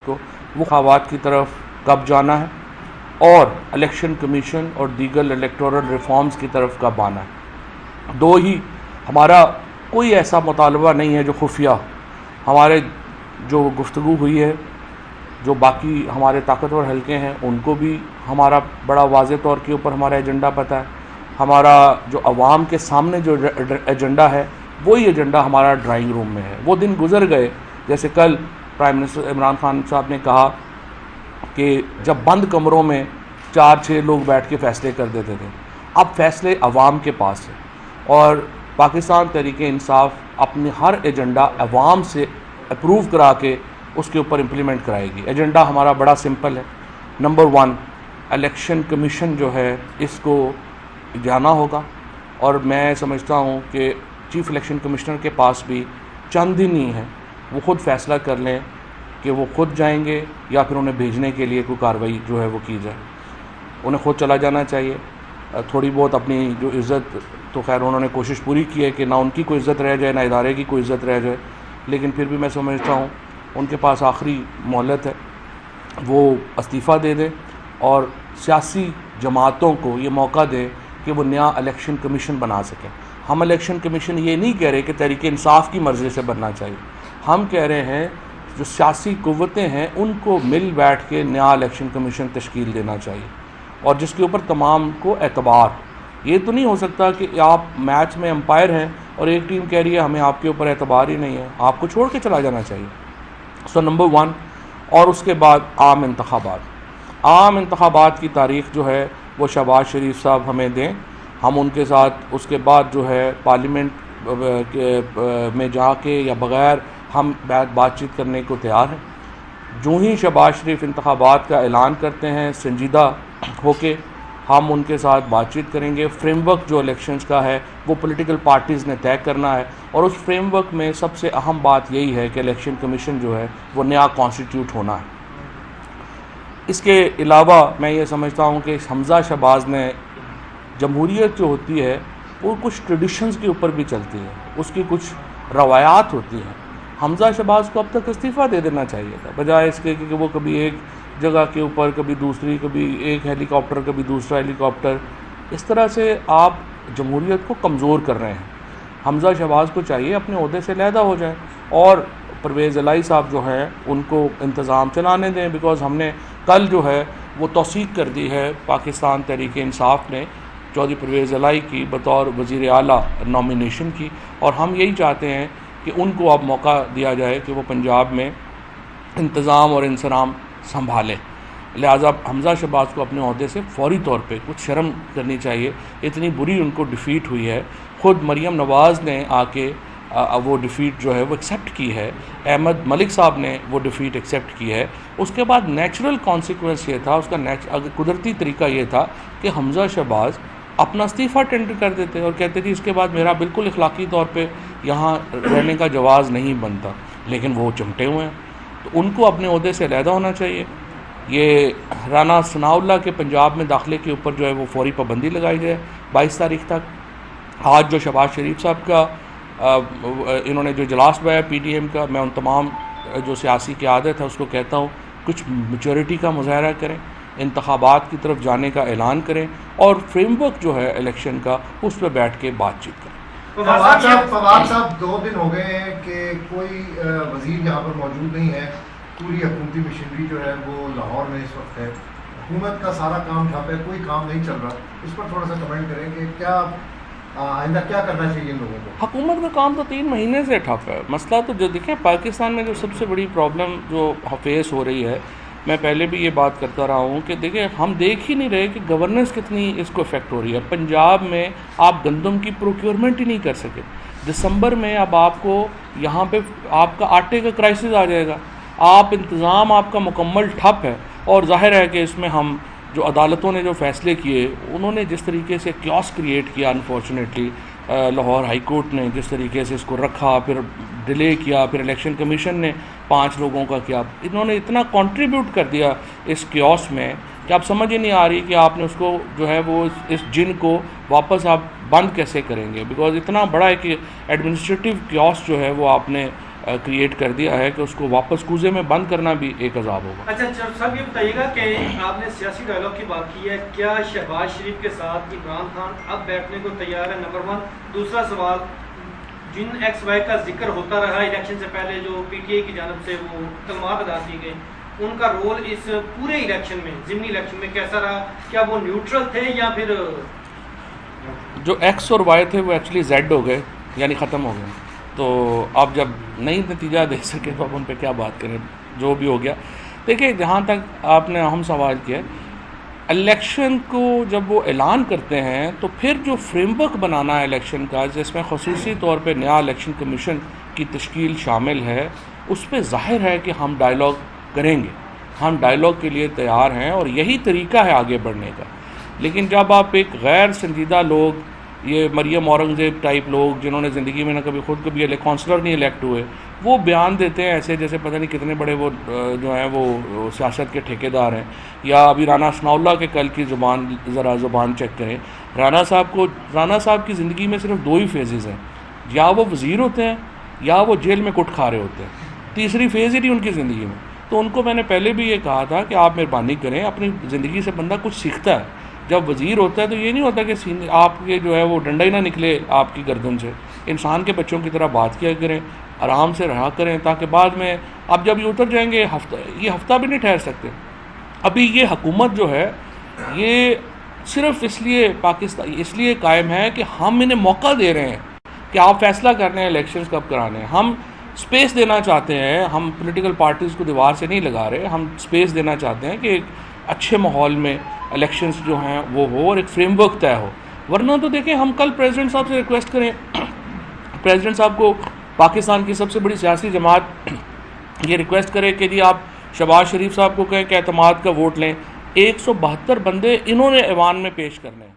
को वो खवात की तरफ कब जाना है और इलेक्शन कमीशन और दीगर इलेक्टोरल रिफॉर्म्स की कब आना है। दो ही, हमारा कोई ऐसा मुतालबा नहीं है जो खुफिया हमारे जो गुफ्तगू हुई है, जो बाकी हमारे ताकतवर हलके हैं उनको भी हमारा बड़ा वाज़े तौर के ऊपर हमारा एजेंडा पता है। हमारा जो अवाम के सामने जो एजेंडा है वही एजेंडा हमारा ड्राइंग रूम में है। वो दिन गुजर गए, जैसे कल प्राइम मिनिस्टर इमरान खान साहब ने कहा कि जब बंद कमरों में 4-6 लोग बैठ के फ़ैसले कर देते थे, अब फ़ैसले अवाम के पास है और पाकिस्तान तहरीक इंसाफ अपनी हर एजेंडा अवाम से अप्रूव करा के उसके ऊपर इम्प्लीमेंट कराएगी। एजेंडा हमारा बड़ा सिंपल है। नंबर 1, इलेक्शन कमीशन जो है इसको जाना होगा और मैं समझता हूँ कि चीफ़ इलेक्शन कमिश्नर के पास भी चंद दिन ही है, वो ख़ुद फ़ैसला कर लें कि वो ख़ुद जाएंगे या फिर उन्हें भेजने के लिए कोई कार्रवाई जो है वो की जाए। उन्हें ख़ुद चला जाना चाहिए। थोड़ी बहुत अपनी जो इज़्ज़त, तो खैर उन्होंने कोशिश पूरी की है कि ना उनकी कोई इज़्ज़त रह जाए ना इदारे की कोई इज़्ज़त रह जाए, लेकिन फिर भी मैं समझता हूँ उनके पास आखिरी मोहलत है, वो इस्तीफ़ा दे दें और सियासी जमातों को ये मौका दें कि वो नया इलेक्शन कमीशन बना सकें। हम इलेक्शन कमीशन ये नहीं कह रहे कि तहरीक इंसाफ की मर्ज़ी से बनना चाहिए, हम कह रहे हैं जो सियासी कुव्वतें हैं उनको मिल बैठ के नया इलेक्शन कमीशन तश्कील देना चाहिए और जिसके ऊपर तमाम को एतबार। ये तो नहीं हो सकता कि आप मैच में अंपायर हैं और एक टीम कह रही है हमें आपके ऊपर एतबार ही नहीं है, आपको छोड़ के चला जाना चाहिए। सो नंबर 1, और उसके बाद आम इंतखाबात की तारीख़ जो है वो शहबाज शरीफ साहब हमें दें, हम उनके साथ उसके बाद जो है पार्लियामेंट में जाके या बग़ैर हम बातचीत करने को तैयार हैं। जो ही शहबाज शरीफ इंतखाबात का ऐलान करते हैं संजीदा होके हम उनके साथ बातचीत करेंगे। फ्रेमवर्क जो इलेक्शंस का है वो पॉलिटिकल पार्टीज़ ने तय करना है और उस फ्रेमवर्क में सबसे अहम बात यही है कि इलेक्शन कमीशन जो है वो नया कॉन्स्टिट्यूट होना है। इसके अलावा मैं ये समझता हूँ कि हमज़ा शहबाज ने जमहूरियत जो होती है वो कुछ ट्रेडिशंस के ऊपर भी चलती है, उसकी कुछ रवायात होती हैं। हमज़ा शहबाज को अब तक इस्तीफ़ा दे देना चाहिए था, बजाय इसके कि वो कभी एक जगह के ऊपर कभी दूसरी, कभी एक हेलीकॉप्टर कभी दूसरा हेलीकॉप्टर, इस तरह से आप जमहूरियत को कमज़ोर कर रहे हैं। हमज़ा शहबाज को चाहिए अपने ओहदे से अलहदा हो जाए और परवेज़ इलाही साहब जो हैं उनको इंतज़ाम चलाने दें, बिकॉज़ हमने कल जो है वो तौसीक कर दी है पाकिस्तान तहरीक इंसाफ ने चौधरी परवेज़ इलाही की बतौर वज़ीर आला नॉमिनेशन की, और हम यही चाहते हैं कि उनको अब मौका दिया जाए कि वो पंजाब में इंतज़ाम और इंसराम संभालें। लिहाजा हमज़ा शहबाज को अपने ओहदे से फौरी तौर पे कुछ शर्म करनी चाहिए, इतनी बुरी उनको डिफ़ीट हुई है। ख़ुद मरीम नवाज़ ने आके वो डिफ़ीट जो है वो एक्सेप्ट की है, अहमद मलिक साहब ने वो डिफ़ीट एक्सेप्ट की है। उसके बाद नेचुरल कॉन्सिक्वेंस ये था, उसका कुदरती तरीका ये था कि हमज़ा शहबाज अपना इस्तीफ़ा टेंडर कर देते और कहते थे इसके बाद मेरा बिल्कुल इखलाकी तौर पे यहाँ रहने का जवाज़ नहीं बनता, लेकिन वो चिमटे हुए हैं, तो उनको अपने ओहदे से अलहदा होना चाहिए। ये राना सनाउल्लाह के पंजाब में दाखिले के ऊपर जो है वो फौरी पाबंदी लगाई जाए 22 तारीख तक। आज जो शहबाज शरीफ साहब का इन्होंने जो इजलास बुलाया PDM का, मैं उन तमाम जो सियासी क़यादत है उसको कहता हूँ कुछ मैच्योरिटी का मुज़ाहरा करें, इंतखाबात की तरफ जाने का ऐलान करें और फ्रेमवर्क जो है इलेक्शन का उस पर बैठ के बातचीत करें। फवाद साहब 2 दिन हो गए हैं कि कोई वज़ीर यहाँ पर मौजूद नहीं है, पूरी हुकूमती मशीनरी जो है वो लाहौर में इस वक्त है, हुकूमत का सारा काम ठप है, कोई काम नहीं चल रहा। इस पर थोड़ा सा कमेंट करें कि क्या आइंदा क्या करना चाहिए इन लोगों को। हुकूमत का काम तो 3 महीने से ठप है। मसला तो जो देखें पाकिस्तान में जो सबसे बड़ी प्रॉब्लम जो फेस हो रही है, मैं पहले भी ये बात करता रहा हूँ कि देखिए हम देख ही नहीं रहे कि गवर्नेंस कितनी इसको इफ़ेक्ट हो रही है। पंजाब में आप गंदम की प्रोक्योरमेंट ही नहीं कर सके, दिसंबर में अब आपको यहाँ पे आपका आटे का क्राइसिस आ जाएगा, आप इंतज़ाम आपका मुकम्मल ठप है। और जाहिर है कि इसमें हम जो अदालतों ने जो फ़ैसले किए उन्होंने जिस तरीके से क्योस क्रिएट किया, अनफॉर्चुनेटली लाहौर हाई कोर्ट ने जिस तरीके से इसको रखा, फिर डिले किया, फिर इलेक्शन कमीशन ने 5 लोगों का किया, इन्होंने इतना कंट्रीब्यूट कर दिया इस क्योस में कि आप समझ ही नहीं आ रही कि आपने उसको जो है वो इस जिन को वापस आप बंद कैसे करेंगे, बिकॉज इतना बड़ा है कि एडमिनिस्ट्रेटिव क्योस जो है वो आपने क्रिएट कर दिया है कि उसको वापस कूजे में बंद करना भी एक अजाब होगा। अच्छा साहब, ये बताइएगा कि आपने सियासी डायलॉग की बात की है, क्या शहबाज शरीफ के साथ इमरान खान अब बैठने को तैयार है? नंबर 1। दूसरा सवाल, जिन XY का जिक्र होता रहा इलेक्शन से पहले, जो PTI की जानब से वो कलमात अदा किए गए, उनका रोल इस पूरे इलेक्शन में, ज़िमनी इलेक्शन में कैसा रहा? क्या वो न्यूट्रल थे या फिर जो X और Y थे वो एक्चुअली Z हो गए, यानी ख़त्म हो गए। तो अब जब नई नतीजा दे सके तो अब उन पर क्या बात करें, जो भी हो गया। देखिए, जहाँ तक आपने अहम सवाल किया, इलेक्शन को जब वो ऐलान करते हैं तो फिर जो फ्रेमवर्क बनाना है इलेक्शन का, जिसमें ख़ुसूसी तौर पे नया इलेक्शन कमीशन की तश्कील शामिल है, उस पर ज़ाहिर है कि हम डायलॉग करेंगे, हम डायलॉग के लिए तैयार हैं और यही तरीका है आगे बढ़ने का। लेकिन जब आप एक गैर संजीदा लोग, ये मरियम औरंगज़ेब टाइप लोग जिन्होंने ज़िंदगी में ना कभी खुद कभी काउंसलर नहीं इलेक्ट हुए, वो बयान देते हैं ऐसे जैसे पता नहीं कितने बड़े वो जो हैं वो सियासत के ठेकेदार हैं। या अभी राना सनाउल्लाह के कल की ज़रा ज़ुबान चेक करें। राना साहब की ज़िंदगी में सिर्फ 2 ही फेजेज़ हैं, या वो वज़ीर होते हैं या वो जेल में कुट खा रहे होते हैं। तीसरी फेज़ ही नहीं उनकी ज़िंदगी में। तो उनको मैंने पहले भी ये कहा था कि आप मेहरबानी करें, अपनी ज़िंदगी से बंदा कुछ सीखता है। जब वज़ीर होता है तो ये नहीं होता कि आपके जो है वो डंडा ही ना निकले आपकी गर्दन से। इंसान के बच्चों की तरह बात किया करें, आराम से रहा करें, ताकि बाद में अब जब ये उतर जाएंगे ये हफ्ता भी नहीं ठहर सकते। अभी ये हुकूमत जो है ये सिर्फ इसलिए कायम है कि हम इन्हें मौका दे रहे हैं कि आप फैसला कर रहे हैं इलेक्शंस कब कराने हैं। हम स्पेस देना चाहते हैं, हम पॉलिटिकल पार्टीज़ को दीवार से नहीं लगा रहे, हम स्पेस देना चाहते हैं कि एक अच्छे माहौल में इलेक्शंस जो हैं वो हो और एक फ्रेमवर्क तय हो। वरना तो देखें, हम कल प्रेसिडेंट साहब से रिक्वेस्ट करें, प्रेसिडेंट साहब को पाकिस्तान की सबसे बड़ी सियासी जमात ये रिक्वेस्ट करे कि जी आप शहबाज शरीफ साहब को कहें कि एतमाद का वोट लें। 172 बंदे इन्होंने ऐवान में पेश करने हैं।